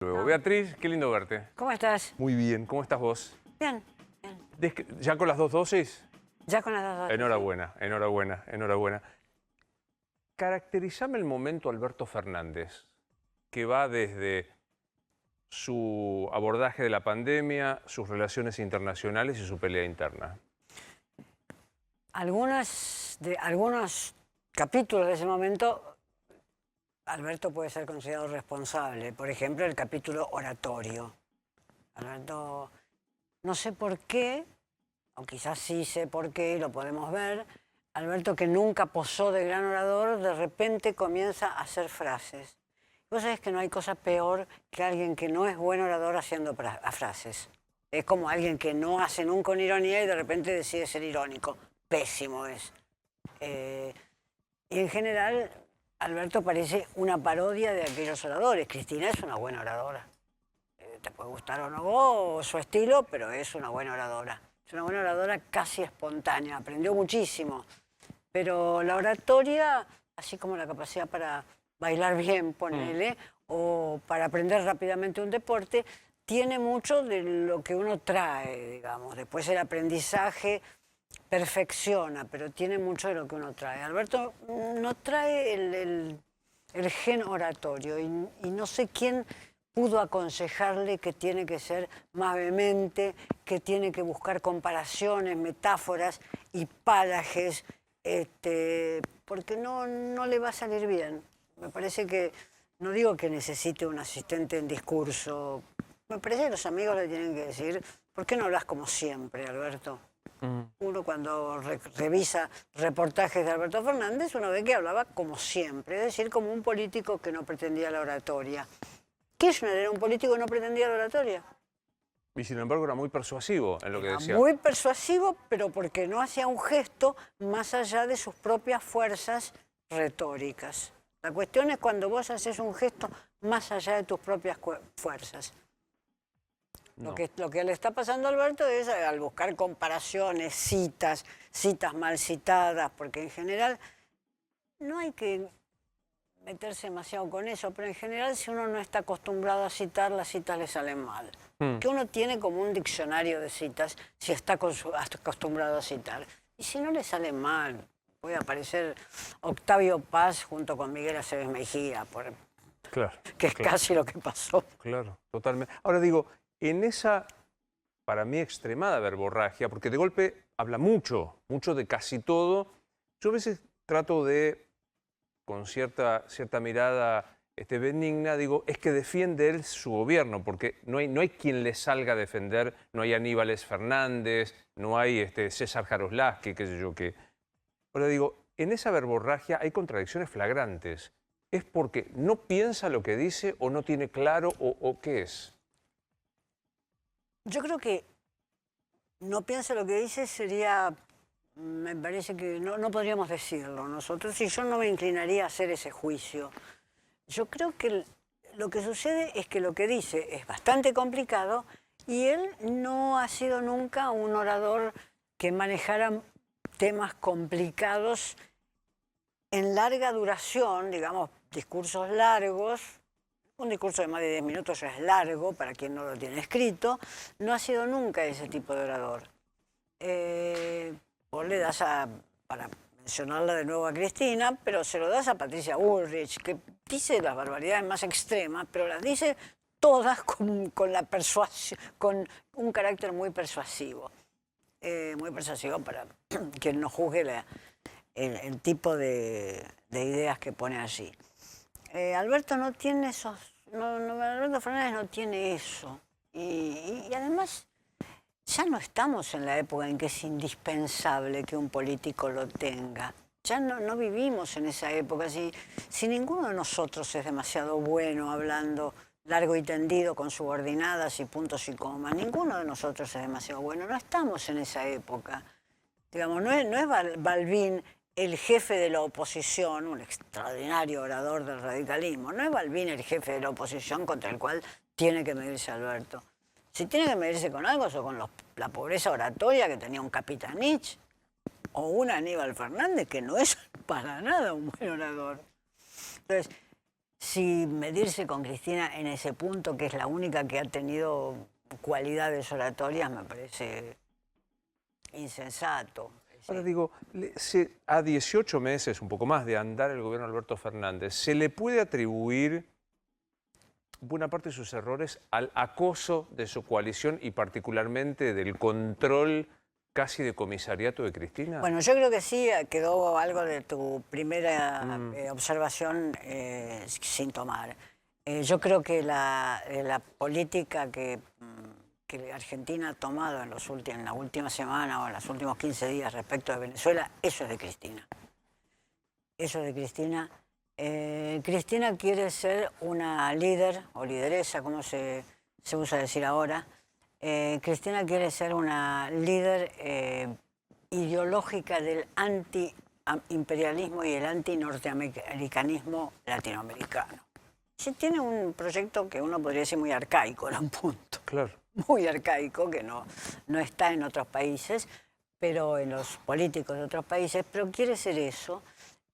Luego, Beatriz, qué lindo verte. ¿Cómo estás? Muy bien, ¿cómo estás vos? Bien, bien. ¿Ya con las 2 dosis? Ya con las dos dosis. Enhorabuena, enhorabuena, enhorabuena. Caracterizame el momento Alberto Fernández, que va desde su abordaje de la pandemia, sus relaciones internacionales y su pelea interna. Algunos capítulos de ese momento, Alberto puede ser considerado responsable. Por ejemplo, el capítulo oratorio. Alberto, no sé por qué, o quizás sí sé por qué, y lo podemos ver. Alberto, que nunca posó de gran orador, de repente comienza a hacer frases. Vos sabés que no hay cosa peor que alguien que no es buen orador haciendo frases. Es como alguien que no hace nunca una ironía y de repente decide ser irónico. Pésimo es. Y en general, Alberto parece una parodia de aquellos oradores. Cristina es una buena oradora. Te puede gustar o no su estilo, pero es una buena oradora. Es una buena oradora casi espontánea, aprendió muchísimo. Pero la oratoria, así como la capacidad para bailar bien, ponele, o para aprender rápidamente un deporte, tiene mucho de lo que uno trae, digamos. Después el aprendizaje perfecciona, pero tiene mucho de lo que uno trae. Alberto no trae el gen oratorio y no sé quién pudo aconsejarle que tiene que ser más vehemente, que tiene que buscar comparaciones, metáforas y pálages, porque no le va a salir bien. Me parece que, no digo que necesite un asistente en discurso, me parece que los amigos le tienen que decir, ¿por qué no hablas como siempre, Alberto? Uno cuando revisa reportajes de Alberto Fernández, uno ve que hablaba como siempre, es decir, como un político que no pretendía la oratoria. Kirchner era un político que no pretendía la oratoria. Y sin embargo era muy persuasivo en lo que decía. Muy persuasivo, pero porque no hacía un gesto más allá de sus propias fuerzas retóricas. La cuestión es cuando vos haces un gesto más allá de tus propias fuerzas. No. Lo que le está pasando a Alberto es al buscar comparaciones, citas mal citadas, porque en general no hay que meterse demasiado con eso, pero en general si uno no está acostumbrado a citar, las citas le salen mal. Que uno tiene como un diccionario de citas si está acostumbrado a citar. Y si no le sale mal, puede aparecer Octavio Paz junto con Miguel Aceves Mejía, Claro, que es casi lo que pasó. Claro, totalmente. Ahora digo, en esa, para mí, extremada verborragia, porque de golpe habla mucho de casi todo, yo a veces trato de, con cierta mirada benigna, digo, es que defiende él su gobierno, porque no hay quien le salga a defender, no hay Aníbales Fernández, no hay César Jaroslavsky, qué sé yo qué. Ahora digo, en esa verborragia hay contradicciones flagrantes. ¿Es porque no piensa lo que dice o no tiene claro o qué es? Yo creo que no piensa lo que dice sería, me parece que no podríamos decirlo nosotros, y yo no me inclinaría a hacer ese juicio. Yo creo que lo que sucede es que lo que dice es bastante complicado y él no ha sido nunca un orador que manejara temas complicados en larga duración, digamos, discursos largos. Un discurso de más de 10 minutos ya es largo para quien no lo tiene escrito. No ha sido nunca ese tipo de orador. Vos le das para mencionarla de nuevo a Cristina, pero se lo das a Patricia Bullrich, que dice las barbaridades más extremas, pero las dice todas con la persuasión, con un carácter muy persuasivo. Muy persuasivo para quien no juzgue el tipo de ideas que pone allí. Alberto no tiene Alberto Fernández no tiene eso. Y además, ya no estamos en la época en que es indispensable que un político lo tenga. Ya no vivimos en esa época. Si ninguno de nosotros es demasiado bueno hablando largo y tendido con subordinadas y puntos y comas, ninguno de nosotros es demasiado bueno. No estamos en esa época. Digamos, no es Balbín el jefe de la oposición, un extraordinario orador del radicalismo. No es Balbín el jefe de la oposición contra el cual tiene que medirse Alberto. Si tiene que medirse con algo, o con la pobreza oratoria que tenía un Capitanich, o un Aníbal Fernández, que no es para nada un buen orador. Entonces, si medirse con Cristina en ese punto, que es la única que ha tenido cualidades oratorias, me parece insensato. Ahora digo, a 18 meses, un poco más de andar el gobierno de Alberto Fernández, ¿se le puede atribuir buena parte de sus errores al acoso de su coalición y particularmente del control casi de comisariato de Cristina? Bueno, yo creo que sí, quedó algo de tu primera observación sin tomar. Yo creo que la política que Argentina ha tomado en la última semana o en los últimos 15 días respecto de Venezuela, eso es de Cristina. Eso es de Cristina. Cristina quiere ser una líder o lideresa, como se usa decir ahora. Cristina quiere ser una líder ideológica del anti-imperialismo y el anti-norteamericanismo latinoamericano. Sí, tiene un proyecto que uno podría decir muy arcaico en un punto. Claro. Muy arcaico, que no está en otros países, pero en los políticos de otros países, pero quiere ser eso.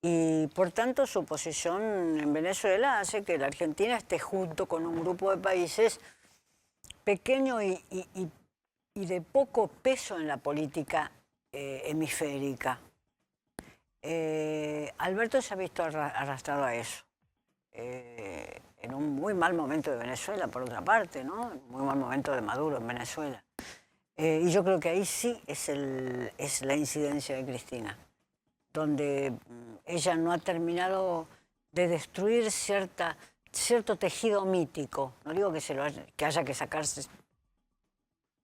Y por tanto su posición en Venezuela hace que la Argentina esté junto con un grupo de países pequeño y de poco peso en la política hemisférica. Alberto se ha visto arrastrado a eso. En un muy mal momento de Venezuela, por otra parte, ¿no? Muy mal momento de Maduro en Venezuela. Y yo creo que ahí sí es la incidencia de Cristina, donde ella no ha terminado de destruir cierto tejido mítico. No digo que haya que sacarse,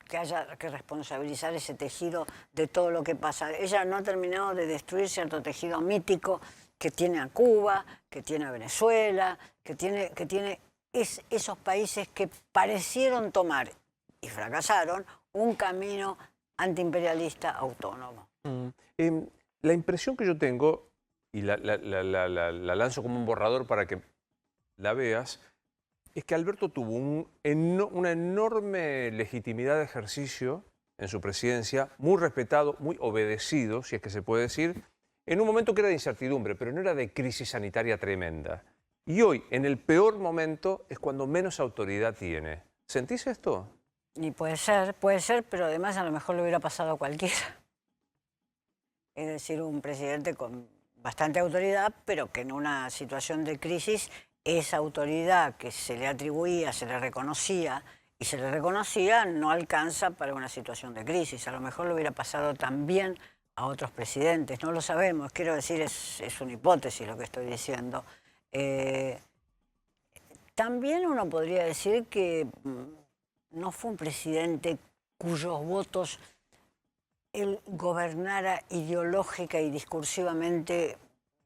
que haya que responsabilizar ese tejido de todo lo que pasa. Ella no ha terminado de destruir cierto tejido mítico que tiene a Cuba, que tiene a Venezuela, que tiene esos países que parecieron tomar, y fracasaron, un camino antiimperialista autónomo. La impresión que yo tengo, y la lanzo como un borrador para que la veas, es que Alberto tuvo una enorme legitimidad de ejercicio en su presidencia, muy respetado, muy obedecido, si es que se puede decir, en un momento que era de incertidumbre, pero no era de crisis sanitaria tremenda. Y hoy, en el peor momento, es cuando menos autoridad tiene. ¿Sentís esto? Y puede ser, pero además a lo mejor le hubiera pasado a cualquiera. Es decir, un presidente con bastante autoridad, pero que en una situación de crisis, esa autoridad que se le atribuía, se le reconocía, y se le reconocía, no alcanza para una situación de crisis. A lo mejor le hubiera pasado también a otros presidentes, no lo sabemos, quiero decir, es una hipótesis lo que estoy diciendo. También uno podría decir que no fue un presidente cuyos votos él gobernara ideológica y discursivamente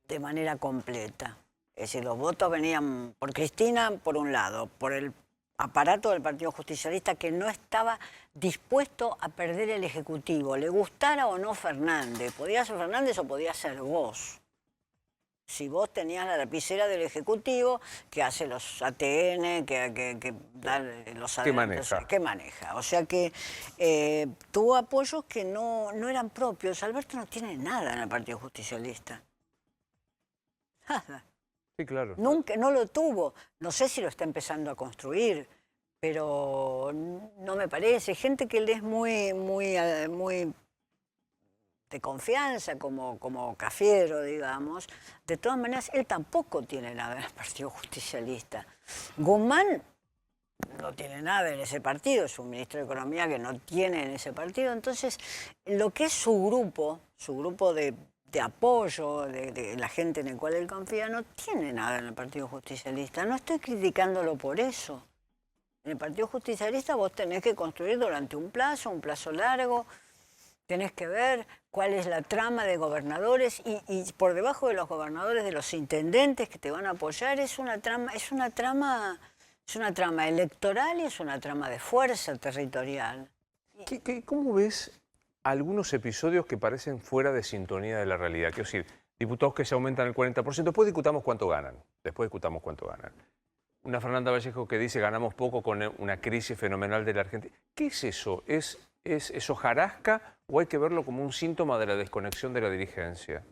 de manera completa. Es decir, los votos venían por Cristina, por un lado, por el aparato del Partido Justicialista que no estaba dispuesto a perder el Ejecutivo, le gustara o no Fernández. Podía ser Fernández o podía ser vos. Si vos tenías la lapicera del Ejecutivo que hace los ATN, que da los adelantos, ¿Qué maneja? maneja. O sea que tuvo apoyos que no eran propios. Alberto no tiene nada en el Partido Justicialista. Nada. Sí, claro. Nunca, no lo tuvo. No sé si lo está empezando a construir, pero no me parece. Gente que él es muy de confianza, como Cafiero, digamos. De todas maneras, él tampoco tiene nada en el Partido Justicialista. Guzmán no tiene nada en ese partido, es un ministro de Economía que no tiene en ese partido. Entonces, lo que es su grupo de apoyo, de la gente en el cual él confía, no tiene nada en el Partido Justicialista. No estoy criticándolo por eso. En el Partido Justicialista vos tenés que construir durante un plazo largo, tenés que ver cuál es la trama de gobernadores y por debajo de los gobernadores, de los intendentes que te van a apoyar, es una trama electoral y es una trama de fuerza territorial. ¿Cómo ves algunos episodios que parecen fuera de sintonía de la realidad? Quiero decir, diputados que se aumentan el 40%, después discutamos cuánto ganan. Una Fernanda Vallejo que dice ganamos poco con una crisis fenomenal de la Argentina. ¿Qué es eso? ¿Es hojarasca o hay que verlo como un síntoma de la desconexión de la dirigencia?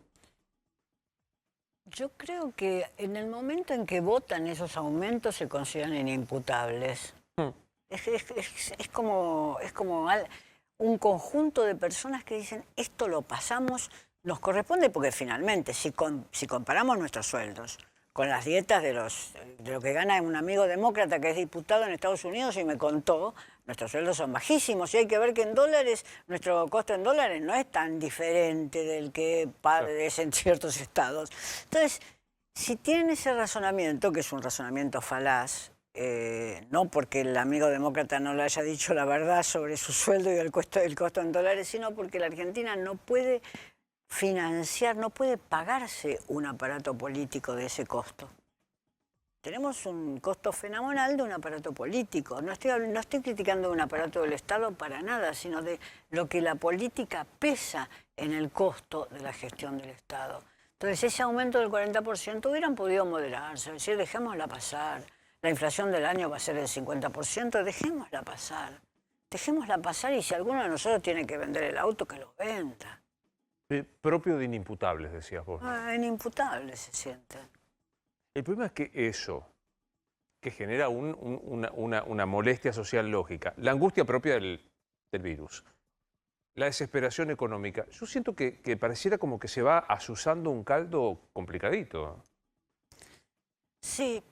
Yo creo que en el momento en que votan esos aumentos se consideran inimputables. Mm. Es como un conjunto de personas que dicen, esto lo pasamos, nos corresponde porque finalmente, si comparamos nuestros sueldos con las dietas de lo que gana un amigo demócrata que es diputado en Estados Unidos y me contó, nuestros sueldos son bajísimos y hay que ver que en dólares, nuestro costo en dólares no es tan diferente del que es en ciertos estados. Entonces, si tienen ese razonamiento, que es un razonamiento falaz, no porque el amigo demócrata no le haya dicho la verdad sobre su sueldo y el costo en dólares, sino porque la Argentina no puede financiar, no puede pagarse un aparato político de ese costo. Tenemos un costo fenomenal de un aparato político. No estoy criticando un aparato del Estado para nada, sino de lo que la política pesa en el costo de la gestión del Estado. Entonces, ese aumento del 40% hubieran podido moderarse, es decir, dejémosla pasar. La inflación del año va a ser del 50%, dejémosla pasar. Dejémosla pasar y si alguno de nosotros tiene que vender el auto, que lo venda. Propio de inimputables, decías vos. Inimputables se sienten. El problema es que eso, que genera una molestia social lógica, la angustia propia del virus, la desesperación económica, yo siento que pareciera como que se va azuzando un caldo complicadito. Sí,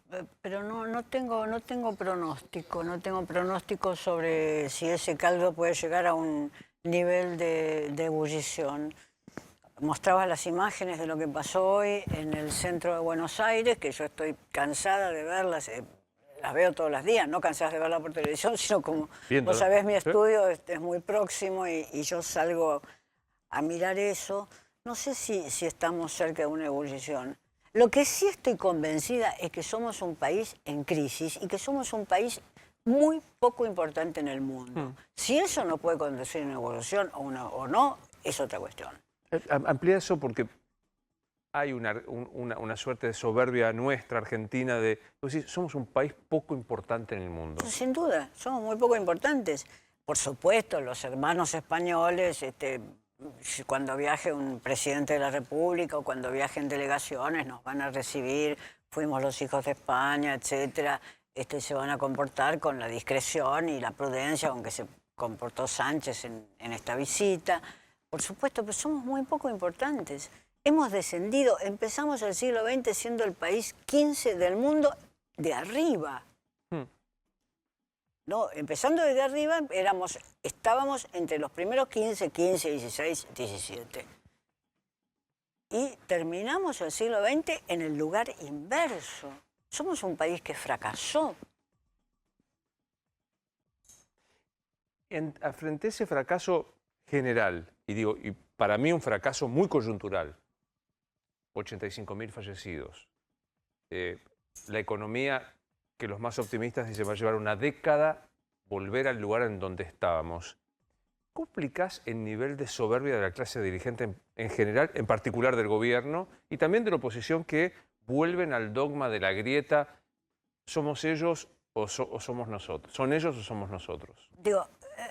pero no tengo pronóstico sobre si ese caldo puede llegar a un nivel de ebullición. Mostrabas las imágenes de lo que pasó hoy en el centro de Buenos Aires, que yo estoy cansada de verlas, las veo todos los días, no cansadas de verlas por televisión, sino como vos sabés, mi estudio es muy próximo y yo salgo a mirar eso. No sé si estamos cerca de una ebullición. Lo que sí estoy convencida es que somos un país en crisis y que somos un país muy poco importante en el mundo. Si eso no puede conducir a una evolución o no, es otra cuestión. Amplía eso porque hay una suerte de soberbia nuestra, argentina, de decir, somos un país poco importante en el mundo. Sin duda, somos muy poco importantes. Por supuesto, los hermanos españoles, cuando viaje un presidente de la República o cuando viajen delegaciones, nos van a recibir, fuimos los hijos de España, etcétera, se van a comportar con la discreción y la prudencia con que se comportó Sánchez en esta visita. Por supuesto, pero somos muy poco importantes. Hemos descendido, empezamos el siglo XX siendo el país 15 del mundo de arriba. No, empezando desde arriba, estábamos entre los primeros 15, 16, 17. Y terminamos el siglo XX en el lugar inverso. Somos un país que fracasó. Frente a ese fracaso general, y para mí un fracaso muy coyuntural, 85.000 fallecidos, la economía que los más optimistas dicen va a llevar una década volver al lugar en donde estábamos. ¿Cómo explicás el nivel de soberbia de la clase dirigente en general, en particular del gobierno, y también de la oposición que vuelven al dogma de la grieta, somos ellos o somos nosotros? ¿Son ellos o somos nosotros? Digo,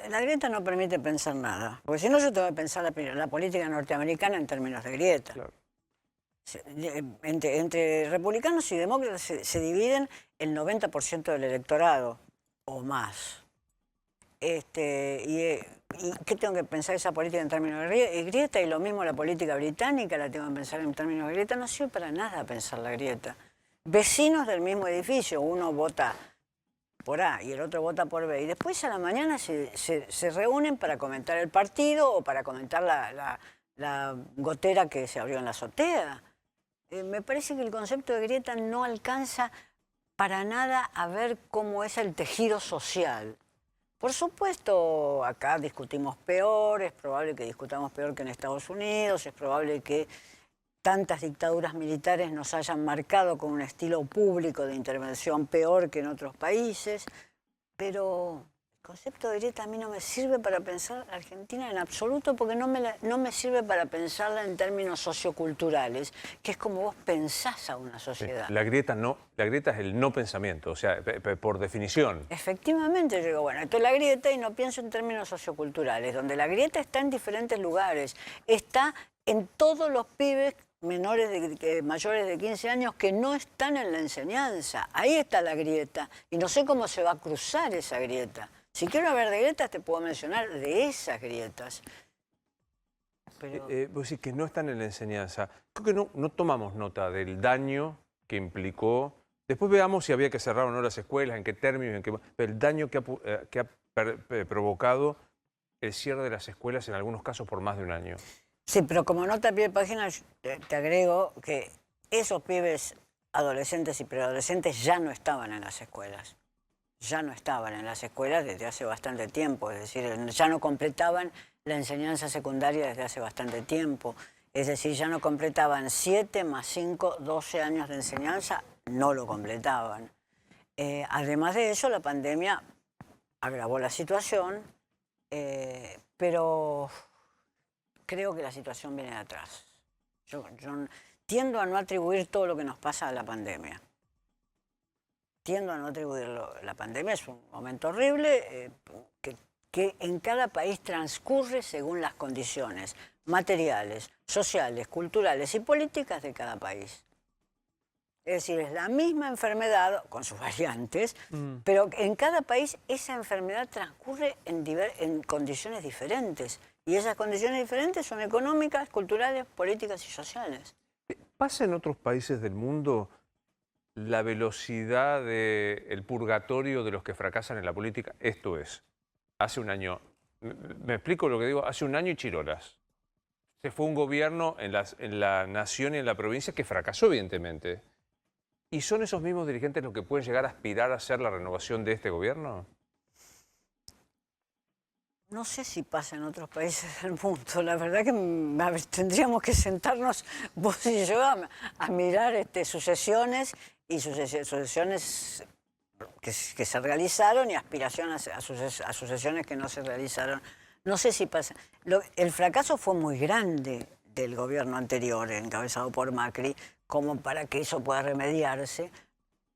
la grieta no permite pensar nada, porque si no yo tengo que pensar la política norteamericana en términos de grieta. Claro. Entre republicanos y demócratas se dividen el 90% del electorado o más. ¿Y qué tengo que pensar esa política en términos de grieta? Y lo mismo la política británica la tengo que pensar en términos de grieta. No sirve para nada pensar la grieta. Vecinos del mismo edificio, uno vota por A y el otro vota por B. Y después a la mañana se reúnen para comentar el partido o para comentar la gotera que se abrió en la azotea. Me parece que el concepto de grieta no alcanza para nada a ver cómo es el tejido social. Por supuesto, acá discutimos peor, es probable que discutamos peor que en Estados Unidos, es probable que tantas dictaduras militares nos hayan marcado con un estilo público de intervención peor que en otros países, pero el concepto de grieta a mí no me sirve para pensar la Argentina en absoluto, porque no me sirve para pensarla en términos socioculturales, que es como vos pensás a una sociedad. Sí, la grieta es el no pensamiento, o sea, por definición. Efectivamente, yo digo, bueno, esto es la grieta y no pienso en términos socioculturales, donde la grieta está en diferentes lugares, está en todos los pibes mayores de 15 años que no están en la enseñanza. Ahí está la grieta. Y no sé cómo se va a cruzar esa grieta. Si quiero hablar de grietas, te puedo mencionar de esas grietas. Pero... vos decís que no están en la enseñanza. Creo que no tomamos nota del daño que implicó. Después veamos si había que cerrar o no las escuelas, en qué términos, pero el daño que ha provocado el cierre de las escuelas en algunos casos por más de un año. Sí, pero como nota a pie de página te agrego que esos pibes adolescentes y preadolescentes ya no estaban en las escuelas. Ya no estaban en las escuelas desde hace bastante tiempo, es decir, ya no completaban la enseñanza secundaria desde hace bastante tiempo. Es decir, ya no completaban 7 más 5, 12 años de enseñanza, no lo completaban. Además de eso, la pandemia agravó la situación, pero creo que la situación viene de atrás. Yo tiendo a no atribuir todo lo que nos pasa a la pandemia. Tiendo a no atribuirlo. La pandemia es un momento horrible que en cada país transcurre según las condiciones materiales, sociales, culturales y políticas de cada país. Es decir, es la misma enfermedad, con sus variantes, pero en cada país esa enfermedad transcurre en condiciones diferentes. Y esas condiciones diferentes son económicas, culturales, políticas y sociales. ¿Pasa en otros países del mundo la velocidad del purgatorio de los que fracasan en la política? Esto es, hace un año, me explico lo que digo, hace un año y chirolas. Se fue un gobierno en la nación y en la provincia que fracasó evidentemente. ¿Y son esos mismos dirigentes los que pueden llegar a aspirar a hacer la renovación de este gobierno? No sé si pasa en otros países del mundo. La verdad que tendríamos que sentarnos vos y yo a mirar sucesiones y sucesiones que se realizaron y aspiraciones a sucesiones que no se realizaron. No sé si pasa. El fracaso fue muy grande del gobierno anterior, encabezado por Macri, como para que eso pueda remediarse.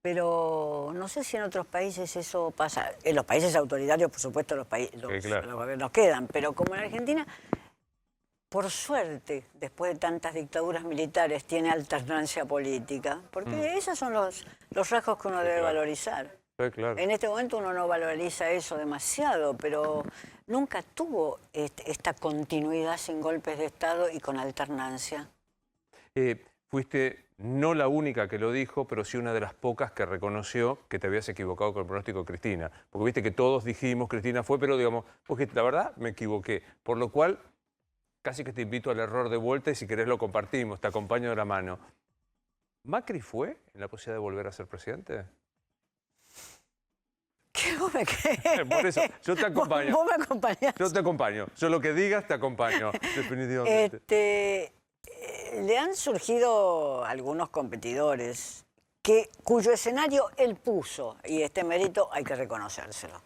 Pero no sé si en otros países eso pasa. En los países autoritarios, por supuesto, los gobiernos quedan. Pero como en Argentina, por suerte, después de tantas dictaduras militares, tiene alternancia política. Porque esos son los rasgos que uno debe valorizar. Claro. En este momento uno no valoriza eso demasiado, pero nunca tuvo esta continuidad sin golpes de Estado y con alternancia. Fuiste no la única que lo dijo, pero sí una de las pocas que reconoció que te habías equivocado con el pronóstico de Cristina. Porque viste que todos dijimos Cristina fue, pero digamos, porque la verdad me equivoqué. Por lo cual, casi que te invito al error de vuelta y si querés lo compartimos, te acompaño de la mano. ¿Macri fue en la posibilidad de volver a ser presidente? ¿Qué vos me crees? Por eso, yo te acompaño. ¿Vos me acompañás? Yo te acompaño. Yo lo que digas te acompaño, definitivamente. Le han surgido algunos competidores cuyo escenario él puso, y este mérito hay que reconocérselo.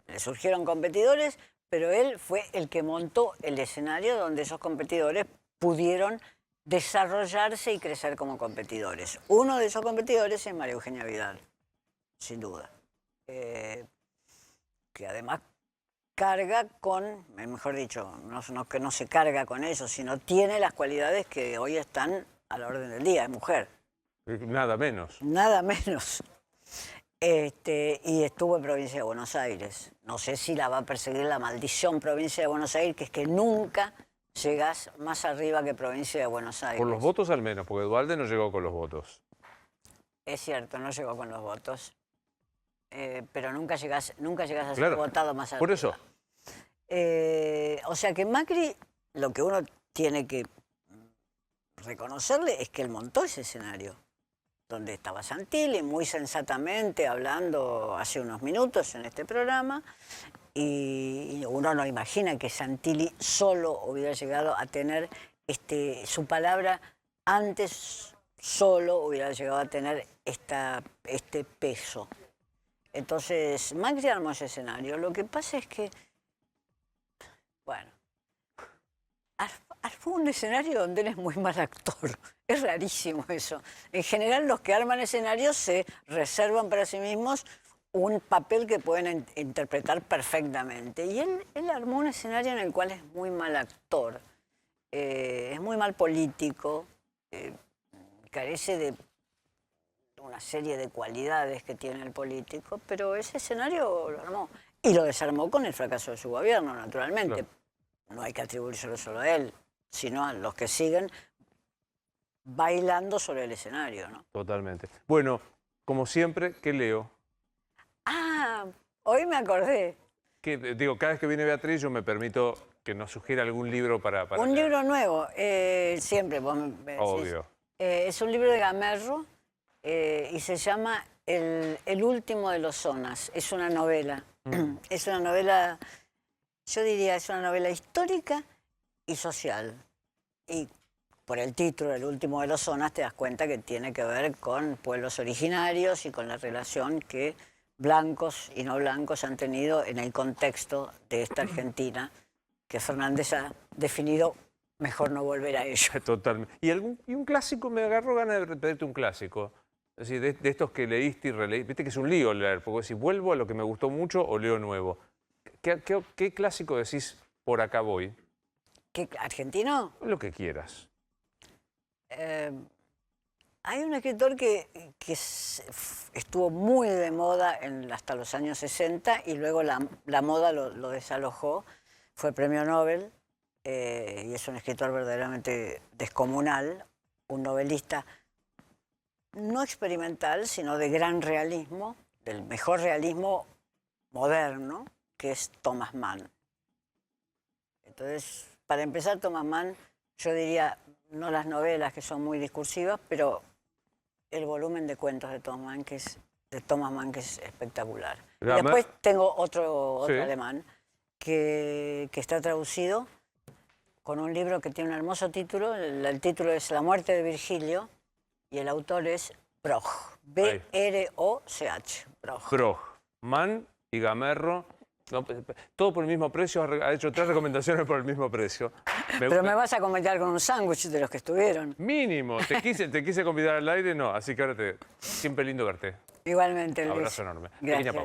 Le surgieron competidores, pero él fue el que montó el escenario donde esos competidores pudieron desarrollarse y crecer como competidores. Uno de esos competidores es María Eugenia Vidal, sin duda. Que además carga con, mejor dicho, que no se carga con eso, sino tiene las cualidades que hoy están a la orden del día, es mujer. Nada menos. Nada menos. Y estuvo en Provincia de Buenos Aires. No sé si la va a perseguir la maldición Provincia de Buenos Aires, que es que nunca llegás más arriba que Provincia de Buenos Aires. Por los votos al menos, porque Duhalde no llegó con los votos. Es cierto, no llegó con los votos. Pero nunca llegás a ser votado más arriba. Por eso. O sea que Macri, lo que uno tiene que reconocerle es que él montó ese escenario, donde estaba Santilli muy sensatamente hablando hace unos minutos en este programa, y uno no imagina que Santilli solo hubiera llegado a tener su palabra, antes solo hubiera llegado a tener este peso. Entonces, Macri armó ese escenario. Lo que pasa es que, bueno, armó un escenario donde él es muy mal actor. Es rarísimo eso. En general, los que arman escenarios se reservan para sí mismos un papel que pueden interpretar perfectamente. Y él armó un escenario en el cual es muy mal actor, es muy mal político, carece de una serie de cualidades que tiene el político, pero ese escenario lo armó. Y lo desarmó con el fracaso de su gobierno, naturalmente. Claro. No hay que atribuírselo solo a él, sino a los que siguen bailando sobre el escenario, ¿no? Totalmente. Bueno, como siempre, ¿qué leo? Ah, hoy me acordé. Digo, cada vez que viene Beatriz yo me permito que nos sugiera algún libro para Un leer. libro nuevo, siempre vos me decís. Obvio. Es un libro de Gamerro y se llama El último de los zonas. Es una novela. Es una novela, yo diría, es una novela histórica y social. Y por el título, El último de los zonas, te das cuenta que tiene que ver con pueblos originarios y con la relación que blancos y no blancos han tenido en el contexto de esta Argentina, que Fernández ha definido mejor no volver a ello. Totalmente. Y un clásico, me agarro ganas de repetirte un clásico. Es decir, de estos que leíste y releíste. Viste que es un lío leer, porque si vuelvo a lo que me gustó mucho o leo nuevo. ¿Qué clásico decís por acá voy? ¿Qué, argentino? Lo que quieras. Hay un escritor que estuvo muy de moda hasta los años 60 y luego la moda lo desalojó. Fue premio Nobel y es un escritor verdaderamente descomunal, un novelista no experimental, sino de gran realismo, del mejor realismo moderno, que es Thomas Mann. Entonces, para empezar, Thomas Mann, yo diría, no las novelas, que son muy discursivas, pero el volumen de cuentos de Thomas Mann, que es espectacular. Y después tengo otro Sí. alemán, que está traducido con un libro que tiene un hermoso título. El título es La muerte de Virgilio y el autor es Broch, B-R-O-C-H. Broch, Mann y Gamerro. No, todo por el mismo precio, ha hecho 3 recomendaciones por el mismo precio. Pero me vas a comentar con un sándwich de los que estuvieron. Mínimo, te quise convidar al aire, no, así que ahora siempre lindo verte. Igualmente, Luis. Abrazo enorme. Gracias. Pequeña pausa.